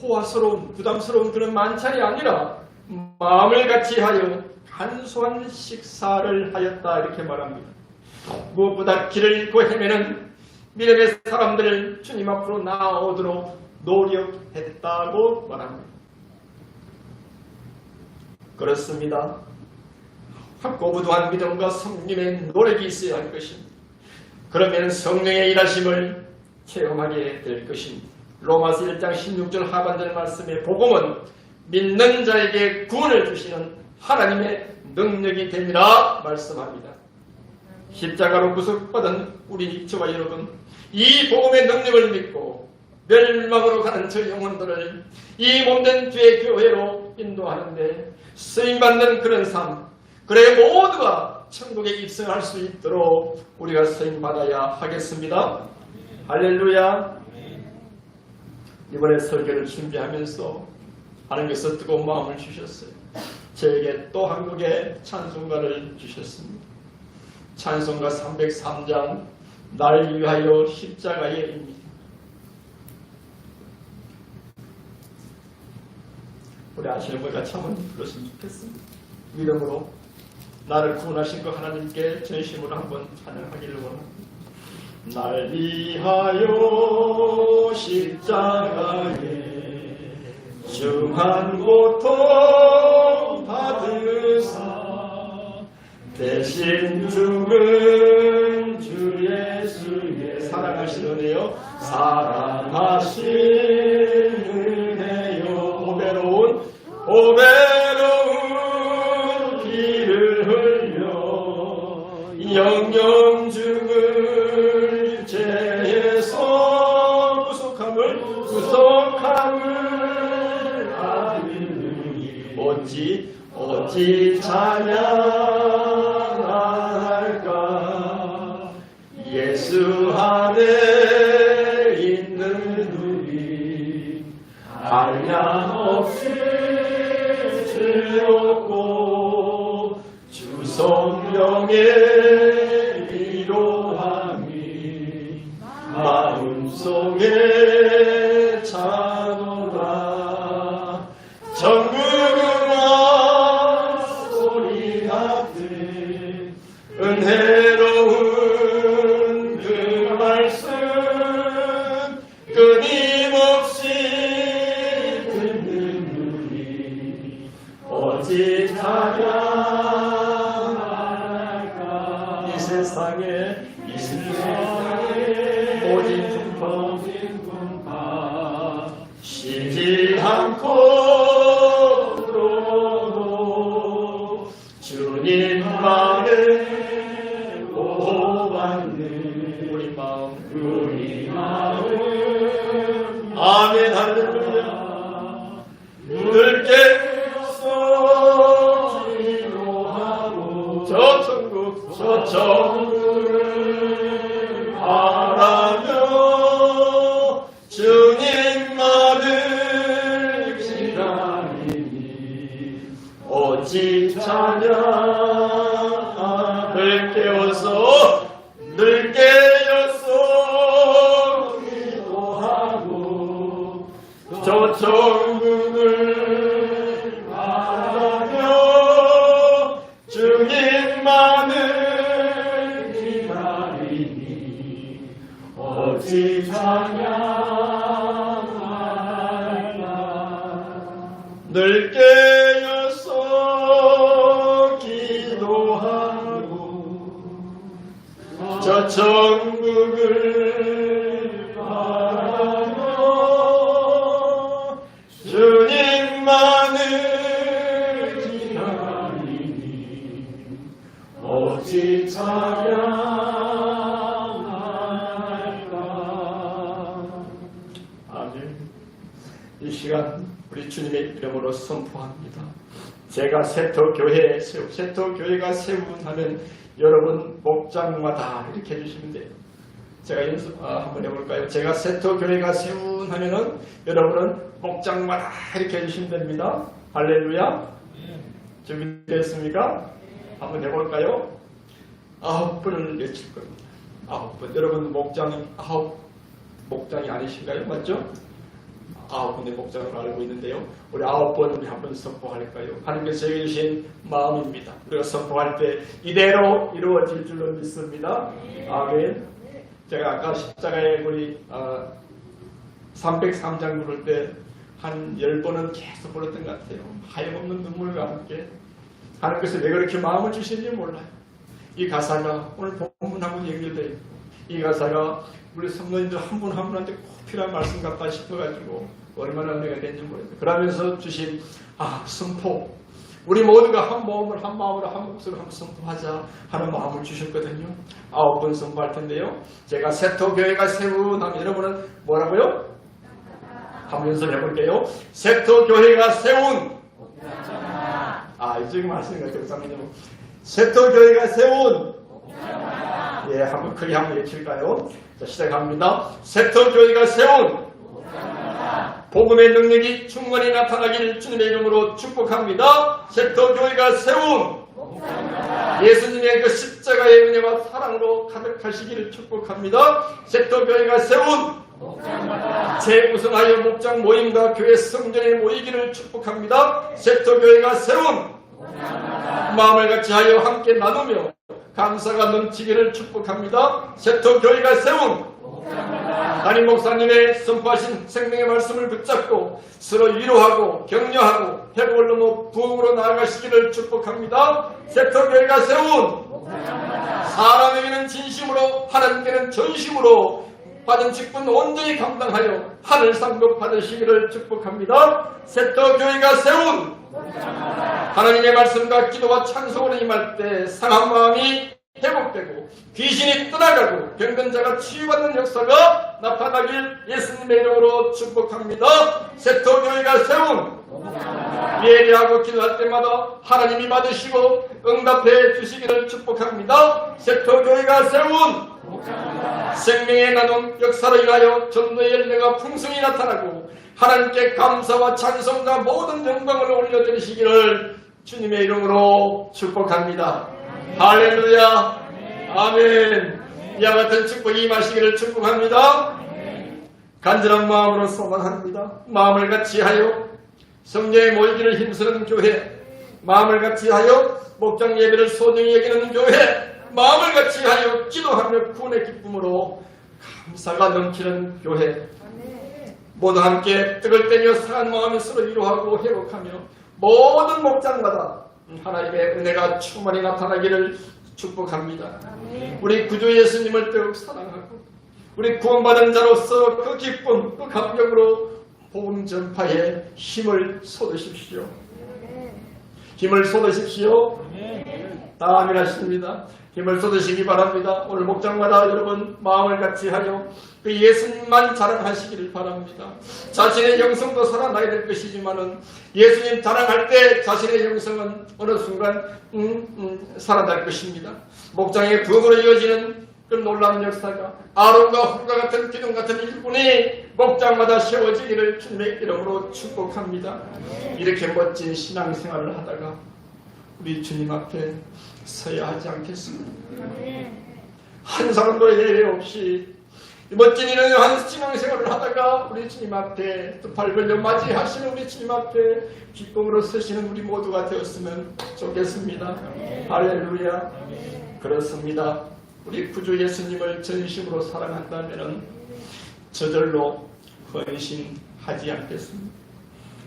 호화스러운, 부담스러운 그런 만찬이 아니라 마음을 같이 하여 간소한 식사를 하였다, 이렇게 말합니다. 무엇보다 길을 잃고 헤매는 믿음의 사람들을 주님 앞으로 나아오도록 노력했다고 말합니다. 그렇습니다. 확고부도한 믿음과 성령의 노력이 있어야 할 것입니다. 그러면 성령의 일하심을 체험하게 될 것입니다. 로마서 1장 16절 하반절 말씀의 복음은 믿는 자에게 구원을 주시는 하나님의 능력이 되니라 말씀합니다. 십자가로 구속받은 우리 저와 여러분, 이 복음의 능력을 믿고 멸망으로 가는 저 영혼들을 이 몸된 주의 교회로 인도하는데 쓰임받는 그런 삶, 그래 모두가 천국에 입성할 수 있도록 우리가 쓰임받아야 하겠습니다. 할렐루야. 이번에 설교를 준비하면서 하나님께서 뜨거운 마음을 주셨어요. 저에게 또 한 곡의 찬송가를 주셨습니다. 찬송가 303장 날 위하여 십자가에입니다. 우리 아시는 분 같이 한번 불렀으면 좋겠습니다. 믿음으로 나를 구원하신 그 하나님께 전심으로 한번 찬양하기를 원합니다. 날 위하여 십자가에 중한 고통 받으사 대신 죽은 주 예수의 사랑하신 은혜요, 사랑하신 은혜요, 오배로운 피를 흘려 영영 죽을 죄에서 구속함을 아느니 어찌 찬양할까. 예수 안에 있는 우리 한량없이 즐겁고 주 성령의 위로함이 마음속에 차노라. 정금과 소리 같은 은혜로운 그 말 세상에 모진 풍파 쉬지 않고도 주님만을 보았네. 우리 마음 아멘 할렐루야. 늘 깨어서 기도하고 저 천국을 바라며 주님만을 기다리니 오직 찬양 늘 깨어서 기도하고 저 천국을 바라며 주님만을 기다리니 오직 찬양하리라. 늘 깨어서 기도하고 저 천국을 바라며 주님만을 기다리니 오직 찬양하리라. 아멘. 이 시간 우리 주님의 이름으로 선포합니다. 제가 세터교회가 세운하면 여러분 목장마다 이렇게 해주시면 돼요. 제가 연습 한번 해볼까요? 제가 세터교회가 세운하면은 여러분은 목장마다 이렇게 해주시면 됩니다. 할렐루야. 준비됐습니까? 한번 해볼까요? 9번을 외칠 겁니다. 9번. 여러분 목장이 9목장이 아니신가요? 맞죠? 9분의 목장을 알고 있는데요. 우리 9번 우리 한번 선포할까요? 하나님께서 저에게 주신 마음입니다. 우리가 선포할 때 이대로 이루어질 줄로 믿습니다. 아멘. 제가 아까 십자가에 우리 303장 부를 때 한 10번은 계속 불렀던 것 같아요. 하염없는 눈물과 함께. 하나님께서 왜 그렇게 마음을 주시는지 몰라요. 이 가사가 오늘 본문하고 연결되어 있고 이 가사가 우리 성도님들 한 분 한 분한테 꼭 필요한 말씀 같다 싶어가지고 얼마나 은혜가 됐는지 모르겠어요. 그러면서 주신 선포. 우리 모두가 한 마음으로 한 목소리로 한번 선포하자 하는 마음을 주셨거든요. 9번 선포할 텐데요. 제가 세터교회가 세운 하면 여러분은 뭐라고요? 한번 연습해볼게요. 세터교회가 세운 이쪽에 말씀인 것 같아요. 세터교회가 세운 한번 크게 한번 외칠까요? 자, 시작합니다. 세터교회가 세운 복음의 능력이 충만히 나타나길 주님의 이름으로 축복합니다. 세터교회가 세운 예수님의 그 십자가의 은혜와 사랑으로 가득하시기를 축복합니다. 세터교회가 세운 재우승하여 목장 모임과 교회 성전에 모이기를 축복합니다. 세터교회가 세운 마음을 같이 하여 함께 나누며 감사가 넘치기를 축복합니다. 세터교회가 세운 담임 목사님의 선포하신 생명의 말씀을 붙잡고 서로 위로하고 격려하고 회복을 넘어 부흥으로 나아가시기를 축복합니다. 세터교회가 세운 사람에게는 진심으로 하나님께는 전심으로 받은 직분 온전히 감당하여 하늘 상급 받으시기를 축복합니다. 세터교회가 세운 하나님의 말씀과 기도와 찬송으로 임할 때 상한 마음이 회복되고 귀신이 떠나가고 병든자가 치유받는 역사가 나타나길 예수님의 이름으로 축복합니다. 세터교회가 세운 예배하고 기도할 때마다 하나님이 받으시고 응답해 주시기를 축복합니다. 세터교회가 세운 생명의 나눔 역사로 인하여 전도의 열매가 풍성히 나타나고 하나님께 감사와 찬송과 모든 영광을 올려드리시기를 주님의 이름으로 축복합니다. 할렐루야. 아멘. 이와 같은 축복이 임하시기를 축복합니다. 간절한 마음으로 소망합니다. 마음을 같이하여 성령의 모이기를 힘쓰는 교회, 마음을 같이하여 목장 예배를 소중히 여기는 교회, 마음을 같이하여 기도하며 구원의 기쁨으로 감사가 넘치는 교회, 모두 함께 뜻을 떼며 상한 마음을 서로 위로하고 회복하며 모든 목장마다 하나님의 은혜가 충만히 나타나기를 축복합니다. 우리 구주 예수님을 더욱 사랑하고 우리 구원받은 자로서 그 기쁨, 그 감격으로 복음 전파에 힘을 쏟으십시오. 힘을 쏟으십시오. 다 아멘 하십니다. 힘을 쏟으시기 바랍니다. 오늘 목장마다 여러분 마음을 같이 하여 그 예수님만 자랑하시기를 바랍니다. 자신의 영성도 살아나야 될 것이지만은 예수님 자랑할 때 자신의 영성은 어느 순간 살아날 것입니다. 목장의 부흥으로 이어지는 그 놀라운 역사가 아론과 훌과 같은 기둥 같은 일꾼이 목장마다 세워지기를 주님의 이름으로 축복합니다. 이렇게 멋진 신앙생활을 하다가 우리 주님 앞에 서야 하지 않겠습니까? 한 사람도 예외 없이 멋진 이러한 신앙생활을 하다가 우리 주님 앞에 또 발 벌려 맞이하시는 우리 주님 앞에 기쁨으로 서시는 우리 모두가 되었으면 좋겠습니다. 할렐루야. 그렇습니다. 우리 구주 예수님을 전심으로 사랑한다면 저절로 헌신하지 않겠습니다.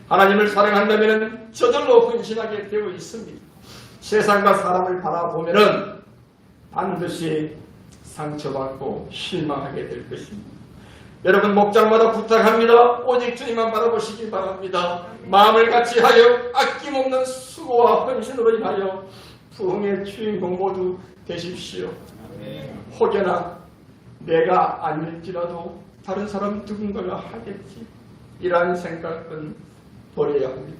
하나님을 사랑한다면 저절로 헌신하게 되어 있습니다. 세상과 사람을 바라보면 반드시 상처받고 실망하게 될 것입니다. 여러분 목장마다 부탁합니다. 오직 주님만 바라보시기 바랍니다. 마음을 같이 하여 아낌없는 수고와 헌신으로 인하여 부흥의 주인공 모두 되십시오. 혹여나 내가 아닐지라도 다른 사람 누군가가 하겠지, 이러한 생각은 버려야 합니다.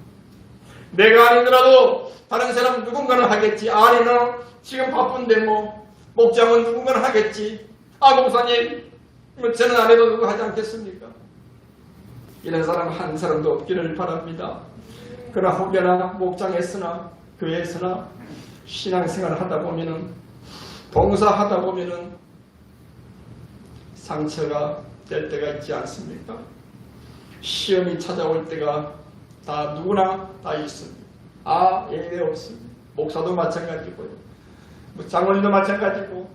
내가 아니더라도 다른 사람 누군가는 하겠지. 아니나 지금 바쁜데 목장은 누군가는 하겠지. 목사님 저는 안 해도 누구 하지 않겠습니까? 이런 사람 한 사람도 없기를 바랍니다. 그러나 혹여나 목장에서나 교회에서나 신앙생활을 하다 보면은 봉사하다 보면은 상처가 될 때가 있지 않습니까? 시험이 찾아올 때가 다 누구나 다 있습니다. 예외 없습니다. 목사도 마찬가지고요. 장로님도 마찬가지고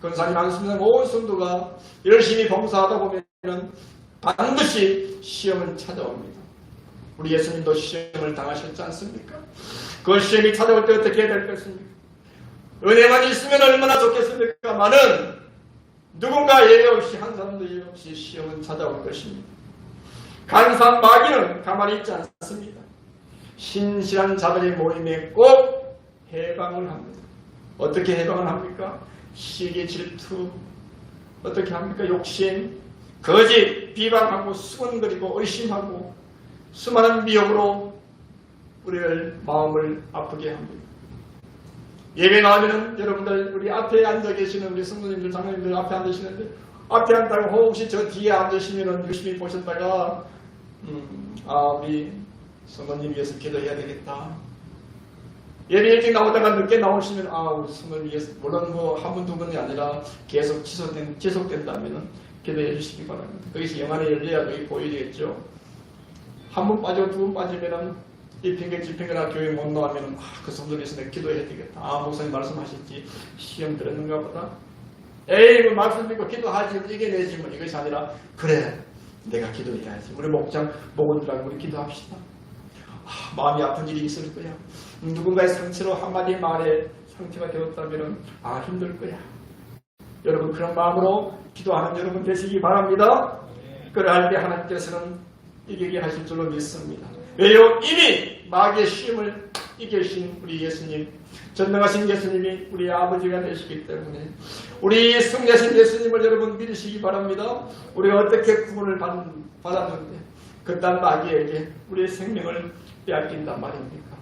권사님 안수면 온 성도가 열심히 봉사하다 보면 반드시 시험은 찾아옵니다. 우리 예수님도 시험을 당하셨지 않습니까? 그 시험이 찾아올 때 어떻게 해야 될 것입니까? 은혜만 있으면 얼마나 좋겠습니까? 많은 누군가 예외 없이 한 사람도 예외 없이 시험은 찾아올 것입니다. 간사한 마귀는 가만히 있지 않습니다. 신실한 자들의 모임에 꼭 해방을 합니다. 어떻게 해방을 합니까? 시기, 질투, 어떻게 합니까? 욕심, 거짓, 비방하고 수군거리고 의심하고 수많은 미혹으로 우리를 마음을 아프게 합니다. 예배 나오면은 여러분들 우리 앞에 앉아 계시는 우리 성도님들, 장로님들 앞에 앉으시는데 앞에 앉다가 혹시 저 뒤에 앉으시면은 열심히 보셨다가 우리 성도님 위해서 기도해야 되겠다. 예배 일찍 나오다가 늦게 나오시면 우리 성도님 위해서 물론 한 분 두 분이 아니라 계속 지속된다면은 기도해 주시기 바랍니다. 거기서 영안이 열려야 그게 보여지겠죠. 한 분 빠지고 두 분 빠지면은 이 핑계 집행이나 교회 못 나오면 그 성도에서 내가 기도해야 되겠다. 목사님 말씀하셨지 시험 들었는가 보다. 말씀 듣고 기도하지 이겨내지 이것이 아니라 그래 내가 기도해야지. 우리 목장 목원들하고 우리 기도합시다. 마음이 아픈 일이 있을 거야. 누군가의 상처로 한마디 말에 상처가 되었다면 힘들 거야. 여러분 그런 마음으로 기도하는 여러분 되시기 바랍니다. 그러할 때 하나님께서는 이기게 하실 줄로 믿습니다. 왜요? 이미 마귀의 시험을 이기신 우리 예수님, 전능하신 예수님이 우리 아버지가 되시기 때문에 우리 승리하신 예수님을 여러분 믿으시기 바랍니다. 우리가 어떻게 구원을 받았는데 그딴 마귀에게 우리의 생명을 빼앗긴단 말입니까?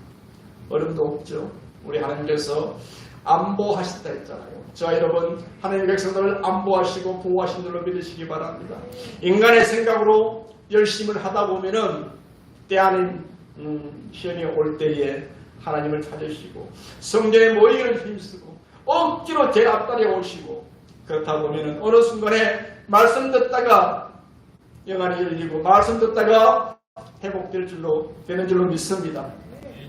어림도 없죠. 우리 하나님께서 안보하신다 했잖아요. 저와 여러분 하나님의 백성들을 안보하시고 보호하신 줄로 믿으시기 바랍니다. 인간의 생각으로 열심을 하다 보면은 때 아닌 시험이 올 때에 하나님을 찾으시고 성전에 모이기를 힘쓰고 억지로 제일 앞다리에 오시고 그렇다 보면은 어느 순간에 말씀 듣다가 영안이 열리고 말씀 듣다가 회복될 줄로 되는 줄로 믿습니다.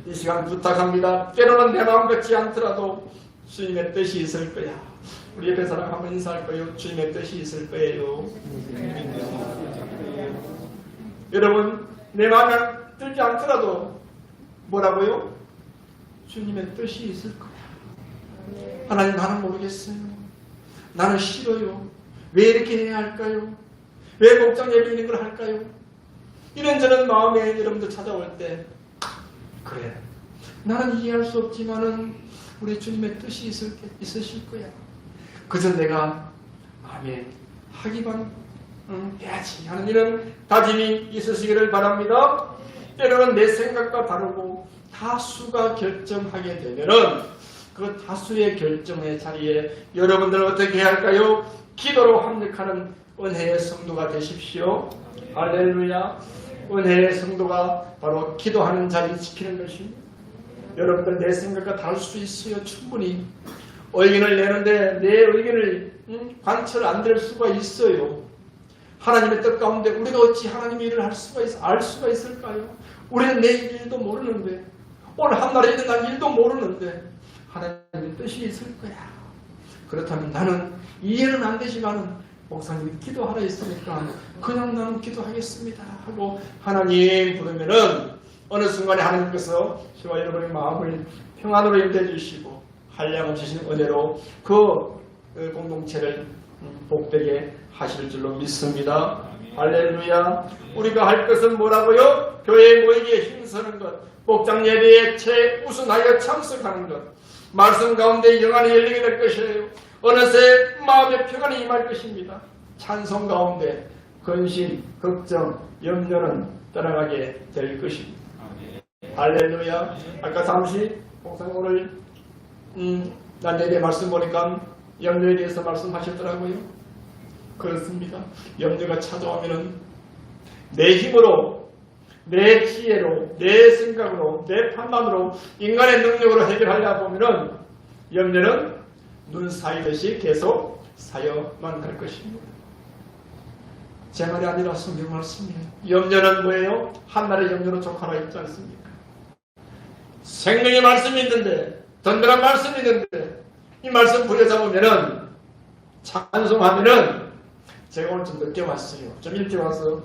이 시간 부탁합니다. 때로는 내 마음 같지 않더라도 주님의 뜻이 있을 거야. 우리 옆에 사람 한번 인사할 거예요. 주님의 뜻이 있을 거예요. 여러분 내 마음에 들지 않더라도 뭐라고요? 주님의 뜻이 있을 거야. 하나님, 나는 모르겠어요. 나는 싫어요. 왜 이렇게 해야 할까요? 왜 목장 예배 있는 걸 할까요? 이런저런 마음에 여러분들 찾아올 때, 그래, 나는 이해할 수 없지만은 우리 주님의 뜻이 있으실 거야. 그저 내가 마음에 하기만 해야지 하는 이런 다짐이 있으시기를 바랍니다. 때로는 내 생각과 다르고 다수가 결정하게 되면은 그 다수의 결정의 자리에 여러분들은 어떻게 해야 할까요? 기도로 합력하는 은혜의 성도가 되십시오. 할렐루야. 은혜의 성도가 바로 기도하는 자리 지키는 것입니다. 여러분들 내 생각과 다를 수 있어요. 충분히 의견을 내는데 내 의견을 관철 안 될 수가 있어요. 하나님의 뜻 가운데 우리가 어찌 하나님의 일을 알 수가 있을까요? 우리는 내일 일도 모르는데, 오늘 한날에 일어날 일도 모르는데 하나님의 뜻이 있을 거야. 그렇다면 나는 이해는 안 되지만은 목사님이 기도하라 했으니까 그냥 나는 기도하겠습니다 하고 하나님 부르면은 어느 순간에 하나님께서 저와 여러분의 마음을 평안으로 인도해 주시고 한량없으신 은혜로 그 공동체를 복되게 하실 줄로 믿습니다. 할렐루야. 우리가 할 것은 뭐라고요? 교회 모이기에 힘쓰는 것, 목장 예배에 최우선하여 참석하는 것, 말씀 가운데 영안이 열리게 될 것이에요. 어느새 마음의 평안이 임할 것입니다. 찬송 가운데 근심, 걱정, 염려는 떠나가게 될 것입니다. 할렐루야. 아까 잠시 목사님 오늘 난 예배 말씀 보니까 염려에 대해서 말씀하셨더라고요. 그렇습니다. 염려가 찾아오면은 내 힘으로, 내 지혜로, 내 생각으로, 내 판단으로, 인간의 능력으로 해결하려 보면은 염려는 눈 사이듯이 계속 사여만 갈 것입니다. 제 말이 아니라 성경 말씀이에요. 염려는 뭐예요? 한나라의 염려로 족하나 있지 않습니까? 생명의 말씀이 있는데, 든든한 말씀이 있는데, 이 말씀 부여잡으면은, 찬송하면은, 제가 오늘 좀 늦게 왔어요. 좀 일찍 와서,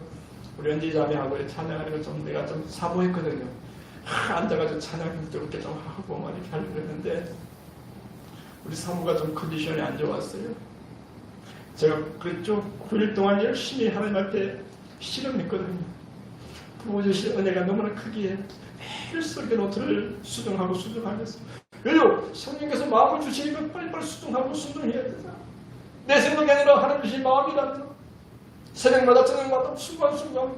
우리 연지자매하고 찬양하는 걸 좀 내가 좀 사모했거든요. 앉아가지고 찬양 좀 이렇게 좀 하고 막 이렇게 하려고 했는데, 우리 사모가 좀 컨디션이 안 좋았어요. 제가 그랬죠. 9일 동안 열심히 하나님 앞에 실험했거든요. 부어주신 은혜가 너무나 크기에 매일 설교 노트를 수정하겠어요. 왜요? 성령께서 마음을 주시니까 빨리빨리 수정해야 되잖아. 내 생각이 아니라 하나님 주신 마음이란다. 새벽마다 저녁마다 순간순간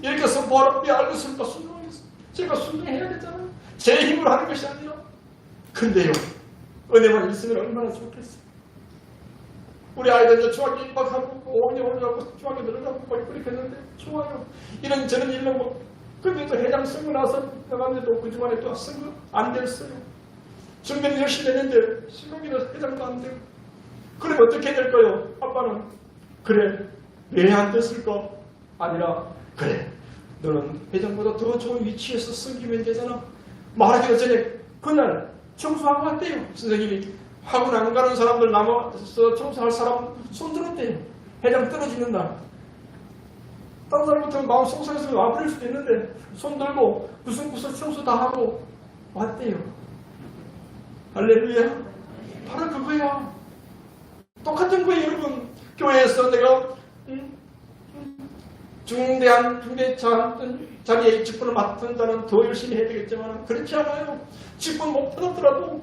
이렇게 선포하라. 내 알고 있으니까 순종하겠어. 제가 순종해야 되잖아요. 제 힘으로 하는 것이 아니라. 근데요, 은혜만 있으면 얼마나 좋겠어요. 우리 아이들 이제 중학교 입학하고 5학년 올라가고 중학교 들어가고 뭐 그렇게 했는데 좋아요. 이런 저런 일로 뭐 근데 또 회장 쓰고 나서 나갔는데도 그 주말에 또 쓰고 안 됐어요. 준비는 열심히 했는데 신동기도 회장도 안 되고. 그럼 어떻게 될까요? 아빠는 그래 왜 안 됐을까? 아니라 그래 너는 회장보다 더 좋은 위치에서 섬기면 되잖아. 말하기도 전에 그날 청소하고 왔대요. 선생님이 학원 안 가는 사람들 남아서 청소할 사람 손 들었대요. 회장 떨어지는 날. 다른 사람부터 마음 속상해서 와버릴 수도 있는데 손 들고 구석구석 청소 다 하고 왔대요. 할렐루야. 바로 그거야. 똑같은 거예요 여러분. 교회에서 내가 중대한 자리에 직분을 맡은 자는 더 열심히 해야 되겠지만 그렇지 않아요. 직분 못 받았더라도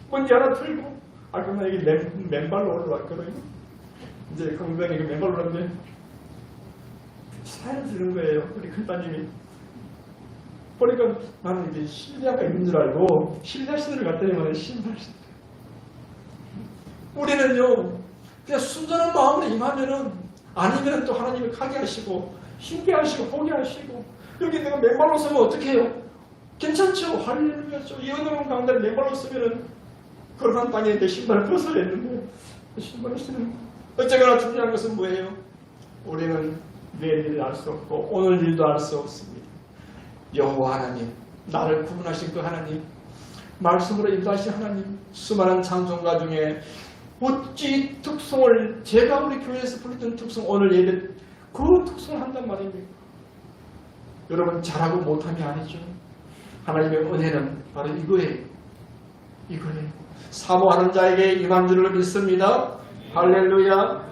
먼지 하나 틀고 그러면 여기 맨발로 올라왔거든요. 이제 공부장이 맨발로 올랐는데 사연 주는 거예요. 우리 큰따님이. 보니까 나는 이제 신뢰가 있는 줄 알고 신뢰하시는 것 같더니만 신뢰하시는 우리는요 그냥 순전한 마음으로 임하면은 아니면 또 하나님이 가게 하시고 힘게 하시고 보게 하시고 여기 내가 맨발로 서면 어떻게 해요? 괜찮죠? 할렐루야죠. 이 어느 강단에 맨발로 서면은 거룩한 땅에 내 신발을 벗어야 했는데 신발을 신는 어쨌거나 중요한 것은 뭐예요? 우리는 내일 일을 알 수 없고 오늘 일도 알 수 없습니다. 여호와 하나님, 나를 구분하신 그 하나님, 말씀으로 인도하신 하나님, 수많은 찬송가 중에 어찌 특송을 제가 우리 교회에서 부르던 특송 오늘 예배 그 특송을 한단 말입니다. 여러분 잘하고 못함이 아니죠. 하나님의 은혜는 바로 이거예요. 사모하는 자에게 임한 줄을 믿습니다. 할렐루야.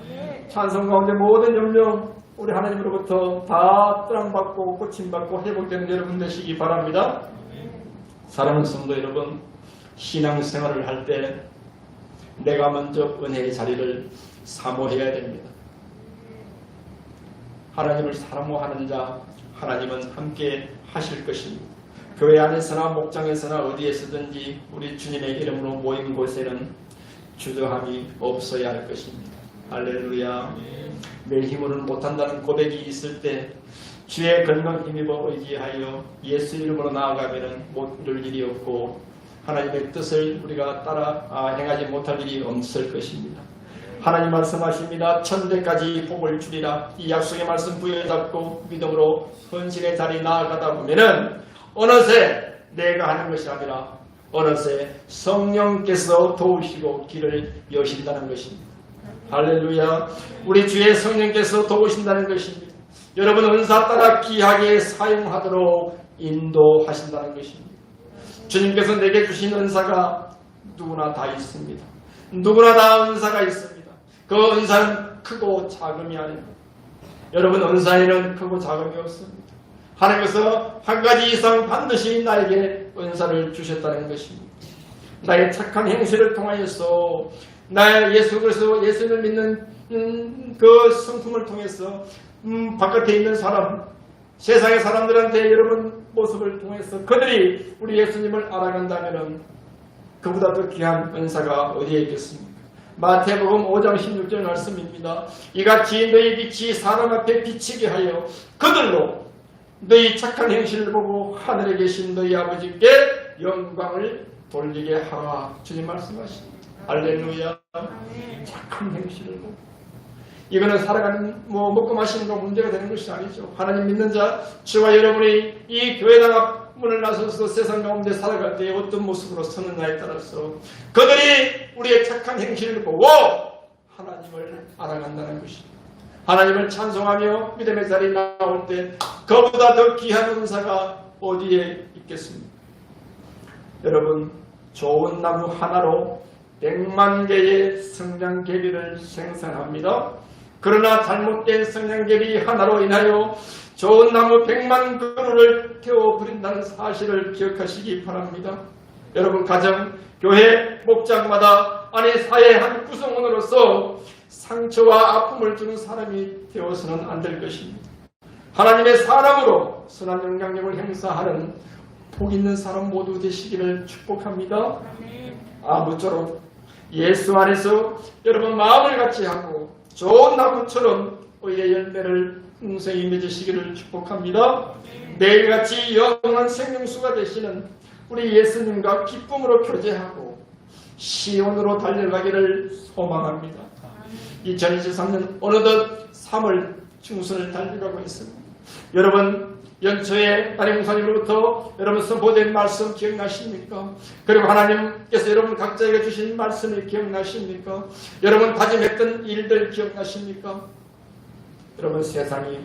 찬송 가운데 모든 염려 우리 하나님으로부터 다 ত্রাণ받고 고침받고 회복되는 여러분 되시기 바랍니다. 사랑하는 성도 여러분, 신앙생활을 할 때 내가 먼저 은혜의 자리를 사모해야 됩니다. 하나님을 사모하는 자, 하나님은 함께 하실 것입니다. 교회 안에서나 목장에서나 어디에서든지 우리 주님의 이름으로 모인 곳에는 주저함이 없어야 할 것입니다. 할렐루야. 내 힘으로는 못한다는 고백이 있을 때 주의 권능 힘입어 의지하여 예수 이름으로 나아가면 못 이룰 일이 없고 하나님의 뜻을 우리가 따라 행하지 못할 일이 없을 것입니다. 하나님 말씀하십니다. 천대까지 복을 주리라. 이 약속의 말씀 부여잡고 믿음으로 헌신의 자리에 나아가다 보면은 어느새 내가 하는 것이 아니라 어느새 성령께서 도우시고 길을 여신다는 것입니다. 할렐루야. 우리 주의 성령께서 도우신다는 것입니다. 여러분 은사 따라 귀하게 사용하도록 인도하신다는 것입니다. 주님께서 내게 주신 은사가 누구나 다 있습니다. 누구나 다 은사가 있습니다. 그 은사는 크고 작음이 아닙니다. 여러분 은사에는 크고 작음이 없습니다. 하나님께서 한 가지 이상 반드시 나에게 은사를 주셨다는 것입니다. 나의 착한 행실을 통하여서 나의 예수 그리스도 예수를 믿는 그 성품을 통해서 바깥에 있는 사람, 세상의 사람들한테 여러분 모습을 통해서 그들이 우리 예수님을 알아간다면 그보다 더 귀한 은사가 어디에 있겠습니까? 마태복음 5장 16절 말씀입니다. 이같이 너희 빛이 사람 앞에 비치게 하여 그들로 너희 착한 행실을 보고 하늘에 계신 너희 아버지께 영광을 돌리게 하라. 주님 말씀하십니다. 할렐루야. 착한 행실을 보고 이거는 살아가는 먹고 마시는 거 문제가 되는 것이 아니죠. 하나님 믿는 자 저와 여러분이 이 교회당 앞문을 나서서 세상 가운데 살아갈 때 어떤 모습으로 서느냐에 따라서 그들이 우리의 착한 행실을 보고 하나님을 알아간다는 것입니다. 하나님을 찬송하며 믿음의 자리에 나올 때 그보다 더 귀한 은사가 어디에 있겠습니까? 여러분 좋은 나무 하나로 100만 개의 성냥개비를 생산합니다. 그러나 잘못된 성냥개비 하나로 인하여 좋은 나무 100만 그루를 태워버린다는 사실을 기억하시기 바랍니다. 여러분 가정, 교회, 목장마다 아니 사회의 한 구성원으로서 상처와 아픔을 주는 사람이 되어서는 안 될 것입니다. 하나님의 사람으로 선한 영향력을 행사하는 복 있는 사람 모두 되시기를 축복합니다. 아무쪼록 예수 안에서 여러분 마음을 같이 하고 좋은 나무처럼 의의 열매를 풍성히 맺으시기를 축복합니다. 매일같이 영원한 생명수가 되시는 우리 예수님과 기쁨으로 교제하고 시온으로 달려가기를 소망합니다. 2023년 어느덧 3월 중순을 달려가고 있습니다. 여러분 연초에 하나님 목사님으로부터 여러분 선포된 말씀 기억나십니까? 그리고 하나님께서 여러분 각자에게 주신 말씀이 기억나십니까? 여러분 다짐했던 일들 기억나십니까? 여러분 세상이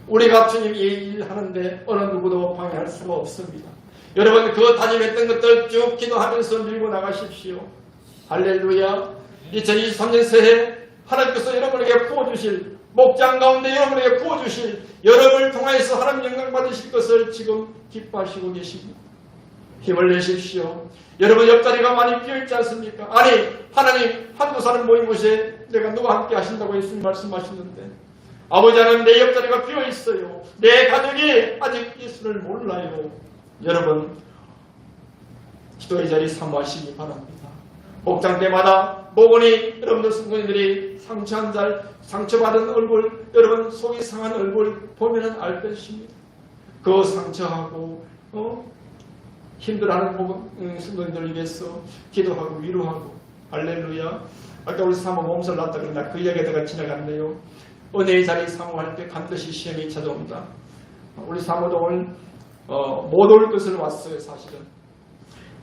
우리가 주님 일하는데 어느 누구도 방해할 수가 없습니다. 여러분 그 다짐했던 것들 쭉 기도하면서 밀고 나가십시오. 할렐루야. 2023년 새해 하나님께서 여러분에게 부어주실 목장 가운데 여러분에게 부어주실 여러분을 통하여서 하나님 영광 받으실 것을 지금 기뻐하시고 계십니다. 힘을 내십시오. 여러분 옆자리가 많이 비어있지 않습니까? 아니 하나님 한두 사람 모인 곳에 내가 누가 함께 하신다고 예수님 말씀하시는데 아버지 하나님 내 옆자리가 비어있어요. 내 가족이 아직 예수를 몰라요. 여러분 기도의 자리 사모하시기 바랍니다. 목장 때마다 목원이 여러분들 성도님들이 상처받은 얼굴, 여러분 속이 상한 얼굴 보면은 알 것입니다. 그 상처하고 힘들어하는 성도님들을 위해서 기도하고 위로하고 할렐루야. 아까 우리 사모 몸살 났다 그러나 그 이야기에다가 지나갔네요. 은혜의 자리 사모할 때 반드시 시험이 찾아옵니다. 우리 사모도 오늘 못 올 것을 왔어요. 사실은.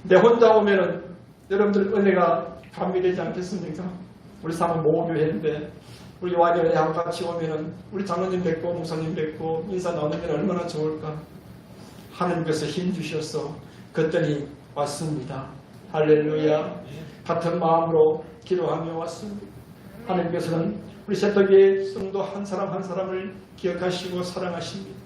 근데 혼자 오면은 여러분들 은혜가 감미되지 않겠습니까? 우리 사모 모교회인데 우리 와이어에 같이 오면은 우리 장로님 뵙고 목사님 뵙고 인사 나누면 얼마나 좋을까? 하나님께서 힘 주셔서 그랬더니 왔습니다. 할렐루야. 같은 마음으로 기도하며 왔습니다. 하나님께서는 우리 새떡의 성도 한 사람 한 사람을 기억하시고 사랑하십니다.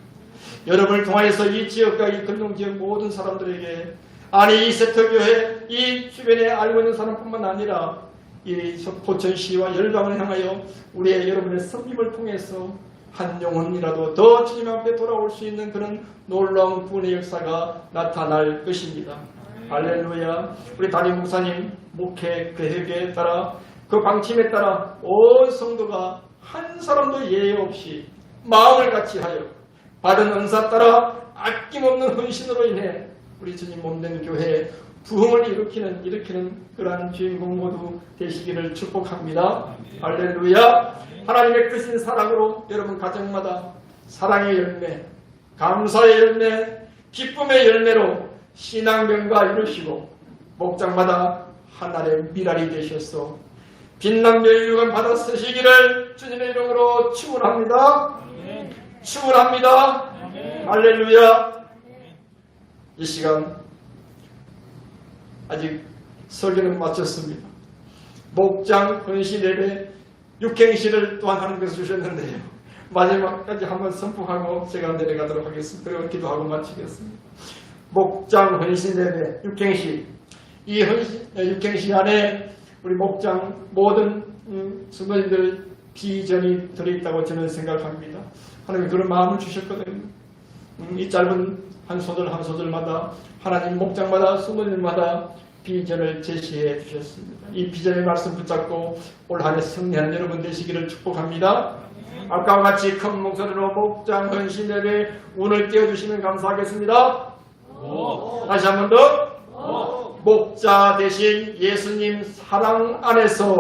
여러분을 통하여서 이 지역과 이 근동지역 모든 사람들에게, 아니 이 새떡교회 이 주변에 알고 있는 사람뿐만 아니라 이 포천시와 열방을 향하여 우리의 여러분의 섬김을 통해서 한 영혼이라도 더 주님 앞에 돌아올 수 있는 그런 놀라운 구원의 역사가 나타날 것입니다. 할렐루야. 우리 담임 목사님 목회 계획에 따라 그 방침에 따라 온 성도가 한 사람도 예외 없이 마음을 같이 하여 받은 은사 따라 아낌없는 헌신으로 인해 우리 주님 몸된 교회에 부흥을 일으키는 그러한 주인공 모두 되시기를 축복합니다. 할렐루야. 하나님의 크신 사랑으로 여러분 가정마다 사랑의 열매, 감사의 열매, 기쁨의 열매로 신앙경과 이루시고 목장마다 하나님의 미랄이 되셔서 빛남녀 유관 받아 쓰시기를 주님의 이름으로 축원합니다. 축원합니다. 할렐루야. 이 시간 아직 설교는 마쳤습니다. 목장 헌신 예배 육행시를 또한 하나님께서 주셨는데요. 마지막까지 한번 선포하고 제가 내려가도록 하겠습니다. 그리고 기도하고 마치겠습니다. 목장 헌신 예배 육행시, 이 육행시 안에 우리 목장 모든 성도님들 비전이 들어있다고 저는 생각합니다. 하나님이 그런 마음을 주셨거든요. 이 짧은 한 소절 한 소절마다 하나님 목장마다 성도님마다 비전을 제시해 주셨습니다. 이 비전의 말씀 붙잡고 올 한 해 승리하는 여러분 되시기를 축복합니다. 아까와 같이 큰 목소리로 목장 헌신 예배 운을 띄워주시면 감사하겠습니다. 다시 한 번 더. 목자 대신 예수님 사랑 안에서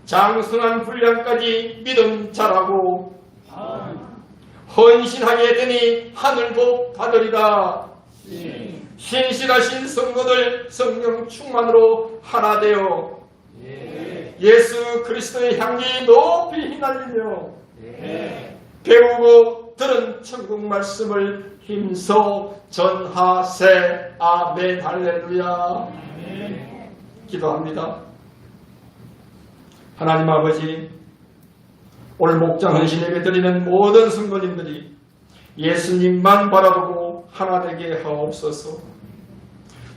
장순한 분량까지 믿음 잘하고 헌신하게 되니 하늘복 받으리라. 신실하신 성도들 성령 충만으로 하나 되어 예수 그리스도의 향기 높이 휘날리며 배우고 들은 천국 말씀을 힘써 전하세. 아멘. 할렐루야. 기도합니다. 하나님 아버지, 오늘 목장 헌신 예배 드리는 모든 성도님들이 예수님만 바라보고 하나 되게 하옵소서.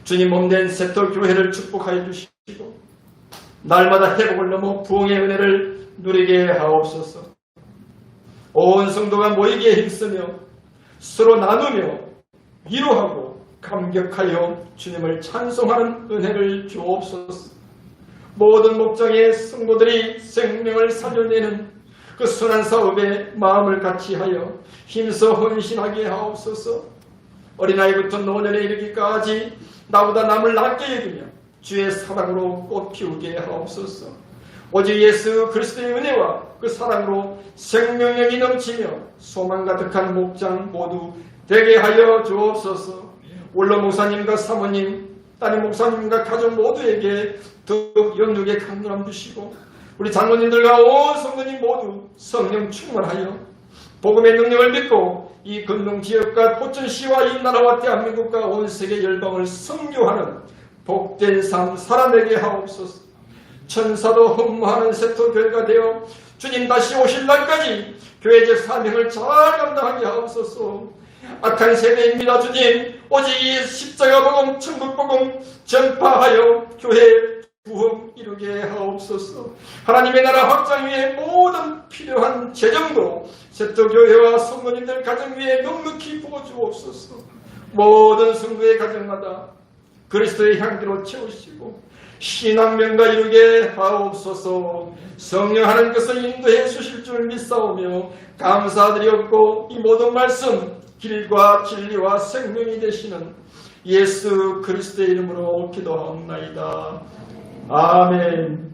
주님 몸된 새떡교회를 축복하여 주시고 날마다 회복을 넘어 부흥의 은혜를 누리게 하옵소서. 온 성도가 모이기에 힘쓰며 서로 나누며 위로하고 감격하여 주님을 찬송하는 은혜를 주옵소서. 모든 목장의 성도들이 생명을 살려내는 그 선한 사업에 마음을 같이 하여 힘써 헌신하게 하옵소서. 어린아이부터 노년에 이르기까지 나보다 남을 낫게 여기며 주의 사랑으로 꽃 피우게 하옵소서. 오직 예수 그리스도의 은혜와 그 사랑으로 생명력이 넘치며 소망 가득한 목장 모두 되게 하여 주옵소서. 원로 목사님과 사모님, 따님 목사님과 가족 모두에게 더욱 영육의 강건함 주시고 우리 장로님들과 온 성도님 모두 성령 충만하여 복음의 능력을 믿고 이 근동지역과 포천시와 이 나라와 대한민국과 온 세계 열방을 선교하는 복된 삶 살아내게 하옵소서. 천사도 흠모하는 새떡교회가 되어 주님 다시 오실 날까지 교회적 사명을 잘 감당하게 하옵소서. 악한 세대입니다. 주님, 오직 이 십자가 복음, 천국 복음 전파하여 교회 부흥 이루게 하옵소서. 하나님의 나라 확장 위에 모든 필요한 재정도 새떡교회와 성도님들 가정 위에 넉넉히 부어주옵소서. 모든 성도의 가정마다 그리스도의 향기로 채우시고 신앙명가 이루게 하옵소서. 성령 하나님께서 인도해 주실 줄 믿사오며 감사드리옵고 이 모든 말씀 길과 진리와 생명이 되시는 예수 그리스도의 이름으로 기도하옵나이다. 아멘.